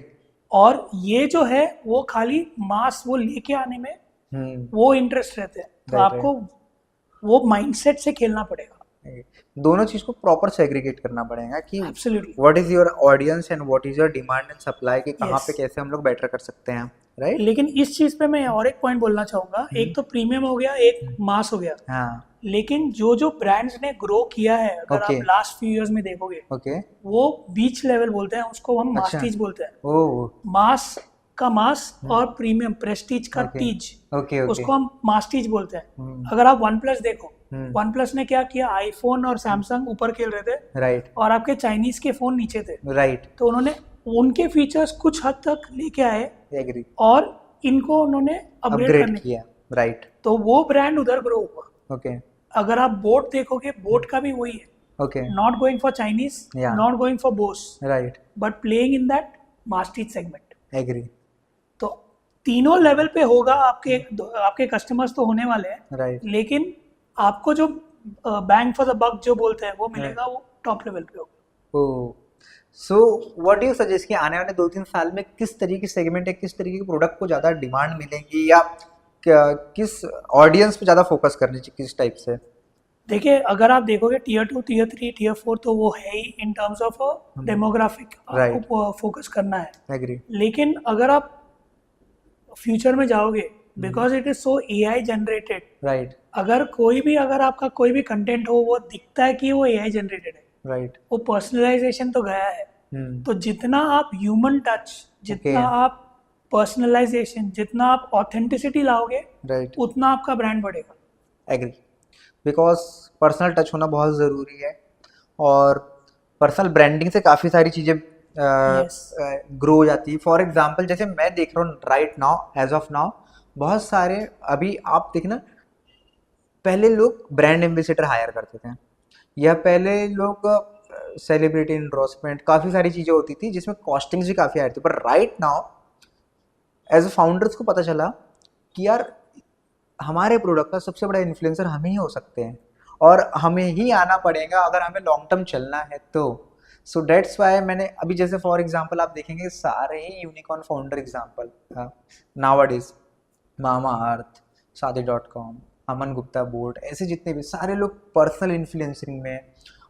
और ये जो है वो खाली मास वो लेके आने में वो इंटरेस्ट रहते हैं. तो Right, आपको वो माइंडसेट से खेलना पड़ेगा. दोनों चीज को प्रॉपर सेग्रीगेट करना पड़ेगा कि absolutely. What is your audience and what is your demand and supply, कि कहाँ यस। पे कैसे हम लोग बेटर कर सकते हैं, राइट। लेकिन इस चीज पे मैं और एक पॉइंट बोलना चाहूंगा, एक तो प्रीमियम हो गया, एक मास हो गया। हाँ। लेकिन जो जो ब्रांड्स ने ग्रो किया है, अगर ओके आप लास्ट फ्यू इयर्स में देखोगे, ओके। वो बीच लेवल बोलते हैं उसको, हम अच्छा। मास्टीज बोलते हैं। ओह। मास का मास और प्रीमियम प्रेस्टीज का ओके टीज, ओके ओके। उसको हम मास्टीज बोलते हैं। हम्म। अगर आप वन प्लस देखो, हम्म। वन प्लस ने क्या किया, आईफोन और सैमसंग ऊपर खेल रहे थे राइट और आपके चाइनीज के फोन नीचे थे, राइट। तो उन्होंने उनके फीचर्स कुछ हद तक लेके आए एग्री। और इनको उन्होंने अपग्रेड अपग्रेड करने किया, राइट। तो वो ब्रांड उधर ग्रो हुआ। ओके अगर आप बोट देखोगे, बोट का भी वही है, okay. Not going for Chinese, Yeah. Not going for Bose, right. But playing in that masstige segment. Agree. तो तीनों लेवल पे होगा, आपके कस्टमर्स तो होने वाले हैं, राइट। लेकिन आपको जो बैंग फॉर द बक जो बोलते हैं वो मिलेगा, वो टॉप लेवल पे होगा। Oh, so what do you suggest कि आने वाले 2-3 साल में किस तरीके के सेगमेंट है, किस तरीके के प्रोडक्ट को ज़्यादा डिमांड मिलेंगी, या किस ऑडियंस पे ज़्यादा फोकस करनी चाहिए, किस टाइप से? देखिए, अगर आप देखोगे टीयर 2, टीयर 3, टीयर 4, तो वो है ही इन टर्म्स ऑफ डेमोग्राफिक, आपको फोकस करना है। एग्री। लेकिन अगर आप फ्यूचर में जाओगे, because it is so AI generated, right अगर आपका कोई भी कंटेंट हो, वो दिखता है कि वो एआई जनरेटेड है, राइट। वो पर्सनलाइजेशन तो गया है। हम्म। तो जितना आप ह्यूमन टच, जितना Okay. आप पर्सनलाइजेशन, जितना आप ऑथेंटिसिटी लाओगे, राइट। उतना आपका ब्रांड बढ़ेगा। एग्री, बिकॉज पर्सनल टच होना बहुत ज़रूरी है, और पर्सनल ब्रांडिंग से काफ़ी सारी चीज़ें Yes. ग्रो हो जाती है। फॉर एग्जांपल जैसे मैं देख रहा हूँ right now, as of now, बहुत सारे, अभी आप देखना, पहले लोग ब्रांड एम्बेसडर हायर करते थे, या पहले लोग सेलिब्रिटी इंडोर्समेंट, काफ़ी सारी चीज़ें होती थी जिसमें कॉस्टिंग्स भी काफ़ी आ रही थी। पर right now as a founders को पता चला कि यार हमारे प्रोडक्ट का सबसे बड़ा इन्फ्लुएंसर हम ही हो सकते हैं, और हमें ही आना पड़ेगा अगर हमें लॉन्ग टर्म चलना है तो। सो डेट्स वाई मैंने अभी, जैसे फॉर एग्जांपल आप देखेंगे सारे ही यूनिकॉर्न फाउंडर एग्जांपल नाउअडेज, मामा अर्थ, शादी.com, अमन गुप्ता बोर्ड, ऐसे जितने भी सारे लोग पर्सनल इन्फ्लुएंसिंग में,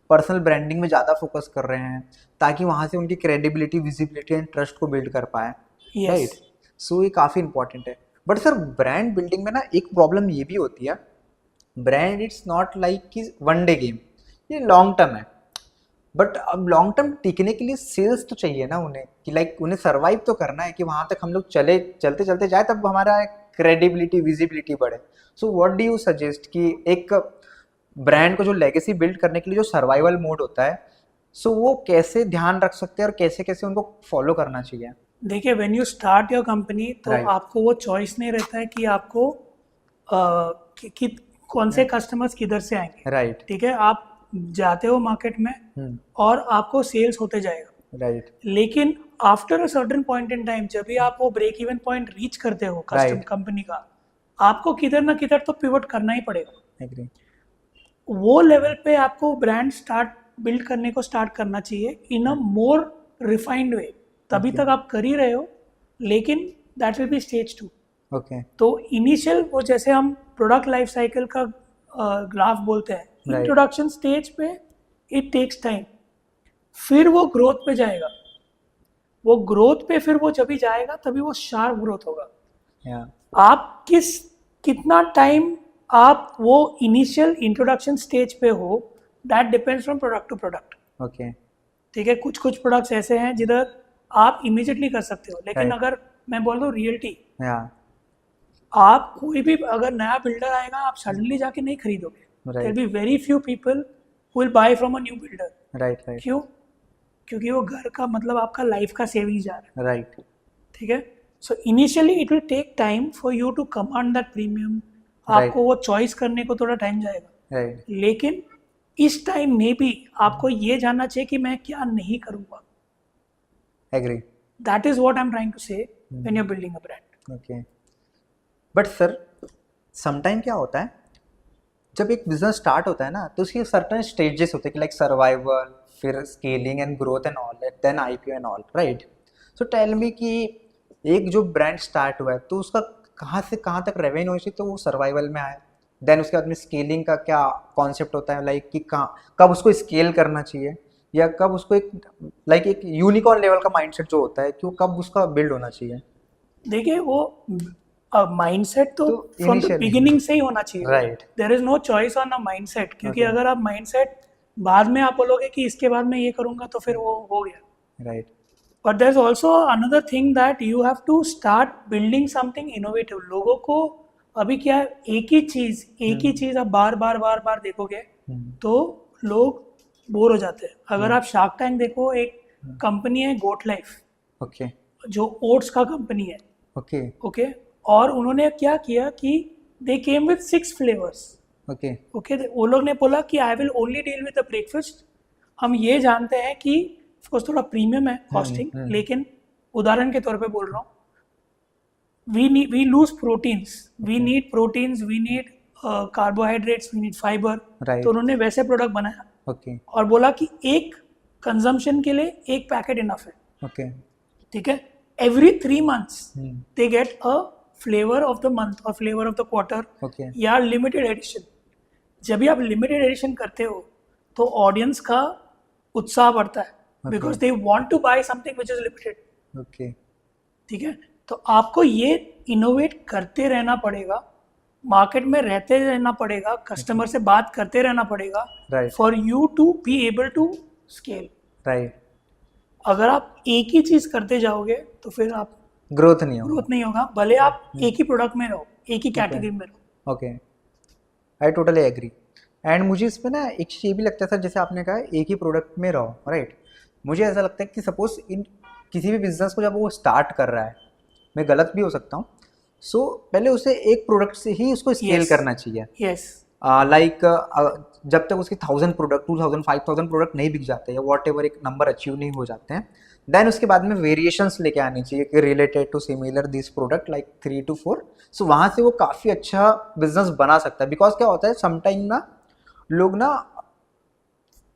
पर्सनल ब्रांडिंग में ज़्यादा फोकस कर रहे हैं, ताकि वहाँ से उनकी क्रेडिबिलिटी, विजिबिलिटी एंड ट्रस्ट को बिल्ड कर पाए, Yes. राइट। सो ये काफ़ी इंपॉर्टेंट है। बट सर ब्रांड बिल्डिंग में ना एक प्रॉब्लम ये भी होती है, ब्रांड इट्स नॉट लाइक कि वन डे गेम, ये लॉन्ग टर्म है। बट अब लॉन्ग टर्म टिकने के लिए सेल्स तो चाहिए ना उन्हें, कि लाइक उन्हें सर्वाइव तो करना है, कि वहाँ तक हम लोग चलते चलते जाए, तब हमारा क्रेडिबिलिटी, विजिबिलिटी बढ़े। सो व्हाट डू यू सजेस्ट कि एक ब्रांड को जो लेगेसी बिल्ड करने के लिए जो सर्वाइवल मोड होता है, सो वो कैसे ध्यान रख सकते हैं और कैसे कैसे उनको फॉलो करना चाहिए? देखिए, when you start your company, तो Right. आपको वो चॉइस नहीं रहता है कि आपको कौन से कस्टमर्स किधर से आएंगे। राइट ठीक है, आप जाते हो मार्केट में और आपको सेल्स होते जाएगा। राइट लेकिन after a certain point in time, जब भी आप वो ब्रेक इवन पॉइंट रीच करते हो कस्टम Right. कंपनी का, आपको किधर ना किधर तो पिवट करना ही पड़ेगा। एग्री। वो लेवल पे आपको ब्रांड स्टार्ट बिल्ड करने को स्टार्ट करना चाहिए इन अ मोर रिफाइंड वे। तभी Okay. तक आप कर ही रहे हो, लेकिन that will be stage 2। Okay तो इनिशियल, वो जैसे हम प्रोडक्ट लाइफ साइकिल का ग्राफ बोलते हैं, Right. इंट्रोडक्शन स्टेज पे इट टेक्स टाइम, फिर वो ग्रोथ पे जाएगा। वो ग्रोथ पे फिर वो जब भी जाएगा तभी वो शार्प ग्रोथ होगा। या आप कितना टाइम आप वो इनिशियल इंट्रोडक्शन स्टेज पे हो, that depends from product to product. Okay ठीक है, कुछ कुछ प्रोडक्ट्स ऐसे हैं जिधर आप इमीडिएटली कर सकते हो, लेकिन Right. अगर मैं बोल दूँ रियलिटी, या आप कोई भी अगर नया बिल्डर आएगा, आप सडनली जाके नहीं खरीदोगे। Right. There be very few people will buy from a new builder. Right right क्यों? क्योंकि वो घर का मतलब आपका लाइफ का सेविंग जा रहा है। राइट ठीक है, so initially it will take time for you to command that premium. Right. आपको वो चॉइस करने को थोड़ा टाइम जाएगा, राइट लेकिन इस टाइम में भी आपको ये जानना चाहिए कि मैं क्या नहीं करूँगा। Agree. That is what I am trying to say when you are building a brand. Okay, but sir sometime क्या होता है, जब एक बिजनेस स्टार्ट होता है ना, तो उसके सर्टेन स्टेजेस होते हैं कि लाइक सर्वाइवल, फिर scaling and growth and all, then IPO and all, right. So tell me कि एक जो ब्रांड स्टार्ट हुआ है, तो उसका कहाँ से कहाँ तक रेवेन्यू हुई, तो वो सर्वाइवल में आए, देन उसके बाद में स्केलिंग का क्या कॉन्सेप्ट होता है, लाइक कि कहाँ कब उसको स्केल करना चाहिए, या कब उसको एक लाइक एक यूनिकॉर्न लेवल का माइंडसेट जो होता है कि वो कब उसका बिल्ड होना चाहिए। देखिए वो माइंडसेट तो तो फ्रॉम द initially, बिगिनिंग से ही होना चाहिए। Right there is no choice on a mindset, क्योंकि Okay. अगर आप माइंडसेट बाद में आप बोलोगे कि इसके बाद मैं ये करूंगा तो फिर वो हो गया। Right but there is also another thing that you have to start building something innovative. लोगों को अभी क्या है, एक ही चीज आप बार बार बार बार देखोगे तो लोग बोर हो जाते हैं। अगर आप शार्क टैंक देखो, एक कंपनी है गोट लाइफ, ओके जो ओट्स का कंपनी है। ओके ओके, और उन्होंने क्या किया कि they came with 6 flavours. Okay okay, वो लोग ने बोला कि I will only deal with the breakfast. हम ये जानते हैं कि ऑफकोर्स थोड़ा प्रीमियम है कॉस्टिंग, लेकिन उदाहरण के तौर पे बोल रहा हूँ, we lose proteins, we need proteins, we need carbohydrates, we need fibre. Right. तो उन्होंने वैसे प्रोडक्ट बनाया ओके और बोला कि एक कंजम्पशन के लिए एक पैकेट इनफ है। ओके ठीक है, every 3 months they get a flavour of the month और flavour of the quarter okay या लिमिटेड एडिशन। जब भी आप लिमिटेड एडिशन करते हो तो ऑडियंस का उत्साह बढ़ता है, because they want to buy something which is limited. Okay ठीक है, तो आपको ये इनोवेट करते रहना पड़ेगा, मार्केट में रहते रहना पड़ेगा, कस्टमर से बात करते रहना पड़ेगा Right. For you to be able to scale. Right अगर आप एक ही चीज करते जाओगे तो फिर आप ग्रोथ नहीं होगा। ग्रोथ नहीं होगा, भले आप एक ही प्रोडक्ट में रहो, एक ही कैटेगरी में रहो। Okay, I totally agree. And मुझे इसमें ना एक चीज़ ये भी लगता है सर, जैसे आपने कहा एक ही प्रोडक्ट में रहो, राइट। मुझे ऐसा लगता है कि सपोज इन किसी भी बिजनेस को जब वो स्टार्ट कर रहा है, मैं गलत भी हो सकता हूँ, सो पहले उसे एक प्रोडक्ट से ही उसको स्केल Yes. करना चाहिए। यस, लाइक जब तक उसके 1000 प्रोडक्ट 2000 5000 प्रोडक्ट नहीं बिक जाते या वॉट एवर एक नंबर अचीव नहीं हो जाते हैं, देन उसके बाद में वेरिएशंस लेके आनी चाहिए कि related to similar this product like 3 to 4। So वहाँ से वो काफ़ी अच्छा बिजनेस बना सकता है। बिकॉज क्या होता है समटाइम ना, लोग ना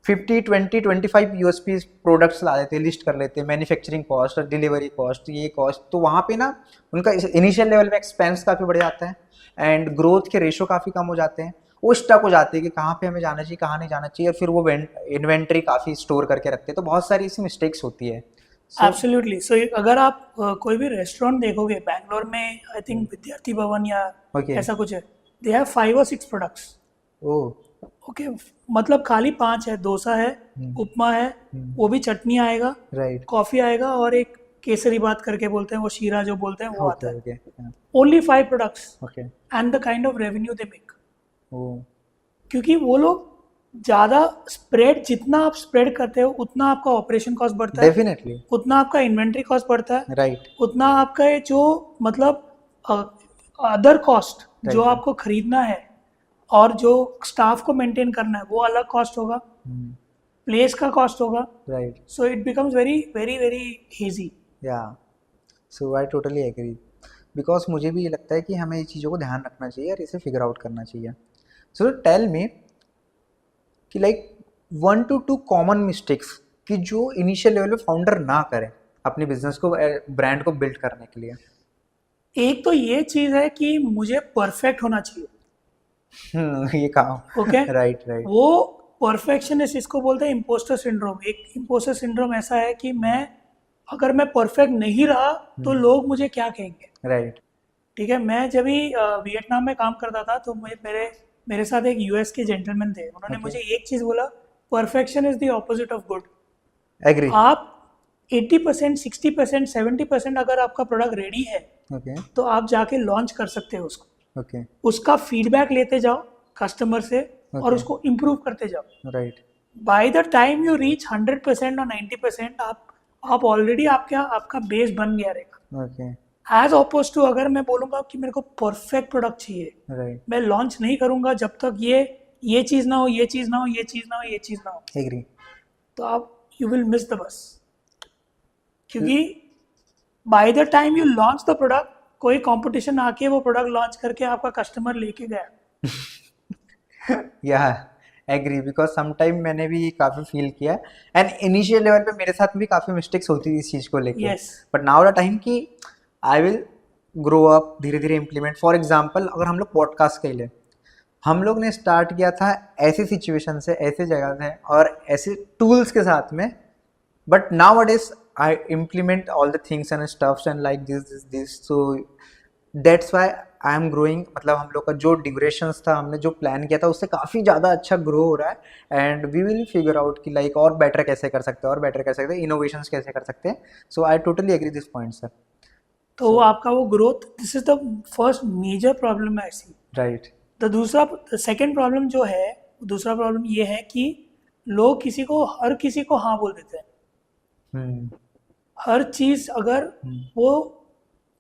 50 20 25 यूएसपी प्रोडक्ट्स ला देते हैं, लिस्ट कर लेते हैं, मैन्युफैक्चरिंग कॉस्ट और डिलीवरी कॉस्ट, ये कॉस्ट, तो वहाँ पे ना उनका इनिशियल लेवल में एक्सपेंस काफ़ी बढ़ जाता है एंड ग्रोथ के रेशो काफ़ी कम हो जाते हैं। वो स्टक हो जाते हैं कि कहाँ पे हमें जाना चाहिए, कहाँ नहीं जाना चाहिए, और फिर वो इन्वेंट्री काफ़ी स्टोर करके रखते हैं। तो बहुत सारी इसमें मिस्टेक्स होती है। एब्सोल्युटली। सो अगर आप कोई भी रेस्टोरेंट देखोगे बैंगलोर में, आई थिंक विद्यार्थी भवन या Okay. ऐसा कुछ है, they have 5 or 6 products. Oh okay, मतलब खाली 5 है, डोसा है, उपमा है, वो भी चटनी आएगा, राइट कॉफी आएगा, और एक केसरी बात करके बोलते हैं, वो शीरा जो बोलते हैं वो आता ओके है। Okay only 5 products okay and the kind of revenue they make. Oh क्योंकि वो लोग ज़्यादा स्प्रेड, जितना आप स्प्रेड करते हो उतना आपका ऑपरेशन कॉस्ट बढ़ता है, डेफिनेटली उतना आपका इन्वेंट्री कॉस्ट बढ़ता है, राइट उतना आपका ये जो मतलब अदर कॉस्ट जो Right. आपको खरीदना है और जो स्टाफ को मेंटेन करना है वो अलग कॉस्ट होगा, प्लेस का कॉस्ट होगा। Right so it becomes very very very easy. या सो आई टोटली एग्री। बिकॉज मुझे भी ये लगता है कि हमें ये चीज़ों को ध्यान रखना चाहिए और इसे फिगर आउट करना चाहिए। सो टेल मी कि लाइक 1 to 2 कॉमन मिस्टेक्स कि जो इनिशियल लेवल पे फाउंडर ना करें अपने बिजनेस को, ब्रांड को बिल्ड करने के लिए। एक तो ये चीज़ है कि मुझे परफेक्ट होना चाहिए। ये कहा ओके, राइट राइट वो परफेक्शनिस्ट, इसको बोलते हैं इम्पोस्टर सिंड्रोम। एक इम्पोस्टर सिंड्रोम ऐसा है कि अगर मैं परफेक्ट नहीं रहा तो लोग मुझे क्या कहेंगे। राइट ठीक है, मैं जब भी वियतनाम में काम करता था तो मेरे साथ एक यूएस के जेंटलमैन थे, उन्होंने Okay. मुझे एक चीज़ बोला, perfection is the opposite of good. Agree आप 80%, 60%, 70% अगर आपका प्रोडक्ट रेडी है ओके तो आप जाके लॉन्च कर सकते हो उसको। ओके उसका फीडबैक लेते जाओ कस्टमर से और Okay. उसको इम्प्रूव करते जाओ। Right bye the time you reach 100% और 90%, आप ऑलरेडी आपका बेस बन गया रहेगा। ओके एज ऑपोज टू अगर मैं बोलूँगा कि मेरे को परफेक्ट प्रोडक्ट चाहिए, राइट मैं लॉन्च नहीं करूँगा जब तक ये चीज़ ना हो, ये चीज़ ना हो, ये चीज़ ना हो, ये चीज़ ना हो, एग्री तो आप you will miss the bus. क्योंकि by the time you launch the product, कोई कंपटीशन आके वो प्रोडक्ट लॉन्च करके आपका कस्टमर लेके गया। या एग्री। बिकॉज समटाइम मैंने भी काफ़ी फील किया है एंड इनिशियल लेवल पे मेरे साथ भी काफ़ी मिस्टेक्स होती थी इस चीज़ को लेके। Yes. But now the time कि आई विल ग्रो अप, धीरे धीरे इम्प्लीमेंट। फॉर एग्जाम्पल अगर हम लोग पॉडकास्ट के लिए, हम लोग ने स्टार्ट किया था ऐसी सिचुएशन से, ऐसी जगह से और ऐसे टूल्स के साथ में, but now it is I implement all the things and stuffs and like this so that's why I am growing. मतलब हम लोग का जो ड्यूरेशंस था, हमने जो प्लान किया था उससे काफ़ी ज़्यादा अच्छा ग्रो हो रहा है and we will figure out कि लाइक और बेटर कैसे कर सकते हैं, और बेटर कैसे सकते हैं, इनोवेशंस कैसे कर सकते हैं। So I totally agree this point sir. तो वो आपका वो growth, this is the first major problem I see. Right. The second problem जो है, दूसरा प्रॉब्लम ये है कि लोग हर किसी को हाँ बोल देते हैं। हर चीज़ अगर वो,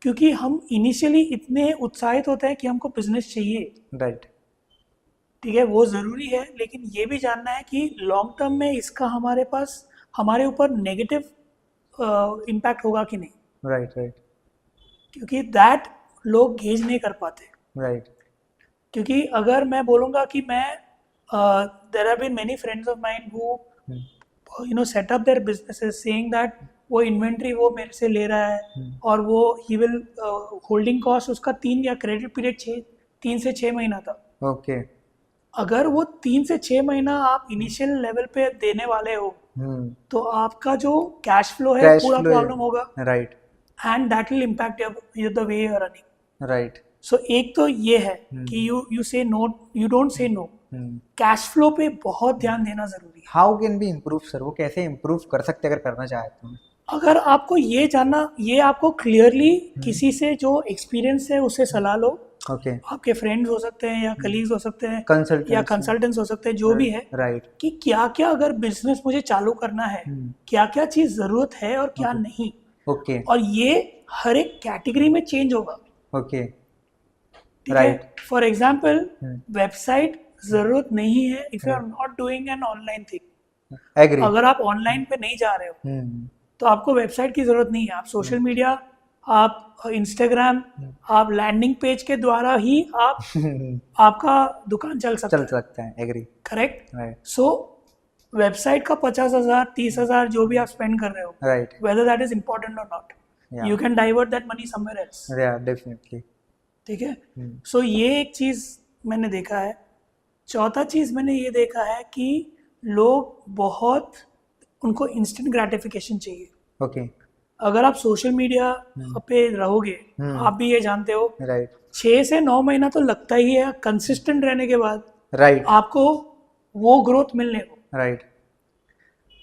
क्योंकि हम इनिशियली इतने उत्साहित होते हैं कि हमको बिजनेस चाहिए, राइट। ठीक है, वो ज़रूरी है, लेकिन ये भी जानना है कि लॉन्ग टर्म में इसका हमारे ऊपर नेगेटिव इम्पैक्ट होगा कि नहीं। राइट राइट क्योंकि दैट लोग गेज नहीं कर पाते। राइट। क्योंकि अगर मैं बोलूँगा कि मैं there have been many friends of mine who set up their businesses saying that वो इन्वेंट्री वो मेरे से ले रहा है और वो ही विल होल्डिंग कॉस्ट उसका 3 या क्रेडिट पीरियड 3 से 6 महीना था। ओके। अगर वो 3 से 6 महीना आप इनिशियल लेवल पे देने वाले हो तो आपका जो कैश फ्लो है पूरा प्रॉब्लम होगा। Right. And that will impact the way you are running. Right. So एक तो ये है कि you say no, you don't say no. Cash flow पे बहुत ध्यान देना जरूरी है। How can be improve sir? वो कैसे इम्प्रूव कर सकते हैं अगर करना चाहे तो? अगर आपको ये जानना, ये आपको क्लियरली किसी से जो एक्सपीरियंस है उससे सलाह लो। ओके। आपके फ्रेंड्स हो सकते हैं या कलीग्स हो सकते हैं या कंसल्टेंट्स कंसल्टेंट्स हो सकते हैं, जो भी है, राइट। कि क्या क्या अगर बिजनेस मुझे चालू करना है, क्या क्या चीज जरूरत है और क्या नहीं। ओके। और ये हर एक कैटेगरी में चेंज होगा। ओके। ठीक है। राइट। फॉर एग्जाम्पल, वेबसाइट जरूरत नहीं है if you are not doing an online thing. Agree. अगर आप ऑनलाइन पे नहीं जा रहे हो तो आपको वेबसाइट की जरूरत नहीं है। आप सोशल मीडिया, आप इंस्टाग्राम, आप लैंडिंग पेज के द्वारा ही आप आपका दुकान चल सकता है। Agree. Correct. Right. So website का 50,000 30,000 जो भी आप स्पेंड कर रहे हो, right, whether that is important और not, you can divert that money somewhere else. Definitely. ठीक है। सो ये एक चीज मैंने देखा है। चौथा चीज मैंने ये देखा है कि लोग बहुत, उनको इंस्टेंट ग्रेटिफिकेशन चाहिए। ओके। अगर आप सोशल मीडिया पे रहोगे, आप भी ये जानते हो, राइट, 6 से 9 महीना तो लगता ही है कंसिस्टेंट रहने के बाद राइट, आपको वो ग्रोथ मिलने को। Right.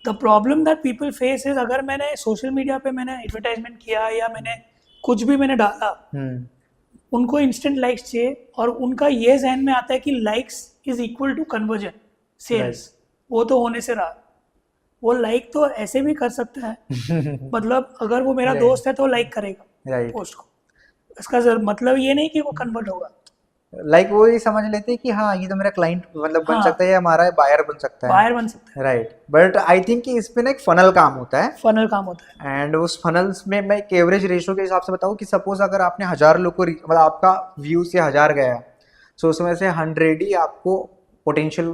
The problem that people face is, अगर मैंने सोशल मीडिया पे मैंने एडवर्टाइजमेंट किया या मैंने कुछ भी मैंने डाला, उनको इंस्टेंट लाइक्स चाहिए और उनका ये जहन में आता है कि likes is equal to conversion sales. वो तो होने से रहा, वो लाइक तो ऐसे भी कर सकता है। मतलब अगर वो मेरा दोस्त है तो लाइक करेगा पोस्ट को, इसका मतलब ये नहीं कि वो कन्वर्ट होगा। लाइक वो ये समझ लेते हैं कि हाँ ये तो मेरा क्लाइंट मतलब बन सकता है, हमारा बायर बन सकता है, राइट। बट आई थिंक कि इस पे ना एक फनल काम होता है, एंड उस फनल्स में मैं एक एवरेज रेशियो के हिसाब से बताऊँ कि सपोज अगर आपने 1000 लोग को मतलब आपका व्यू से 1000 गया, सो उसमें से 100 ही आपको पोटेंशियल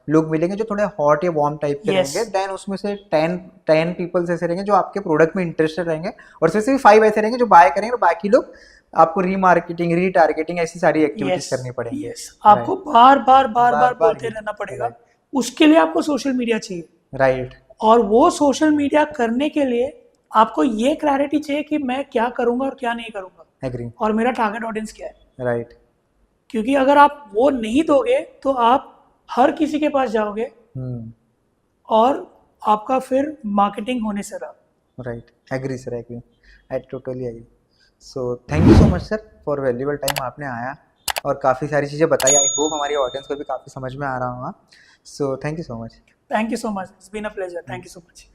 लोग मिलेंगे जो थोड़े हॉट या वार्म टाइप के रहेंगे। देन उसमें से 10 पीपल्स ऐसे रहेंगे जो आपके प्रोडक्ट में इंटरेस्टेड रहेंगे, और उसमें से 5 ऐसे रहेंगे जो बाय करेंगे, और बाकी लोग आपको रीमार्केटिंग, रीटारगेटिंग ऐसी सारी एक्टिविटीज करनी पड़ेंगी। आपको बार बार बोलते रहना पड़ेगा। उसके लिए आपको सोशल मीडिया चाहिए, राइट। और वो सोशल मीडिया करने के लिए आपको ये क्लैरिटी चाहिए कि मैं क्या करूंगा और क्या नहीं करूंगा, एग्री, और मेरा टारगेट ऑडियंस क्या है, राइट। क्योंकि अगर आप वो नहीं दोगे तो आप हर किसी के पास जाओगे और आपका फिर मार्केटिंग होने से रहा। Right, agree sir, agree, I totally agree. So thank you so much sir for valuable time आपने आया और काफ़ी सारी चीज़ें बताई। आई होप हमारी ऑडियंस को भी काफ़ी समझ में आ रहा होगा। So thank you so much. Thank you so much, it's been a pleasure. Thank you so much.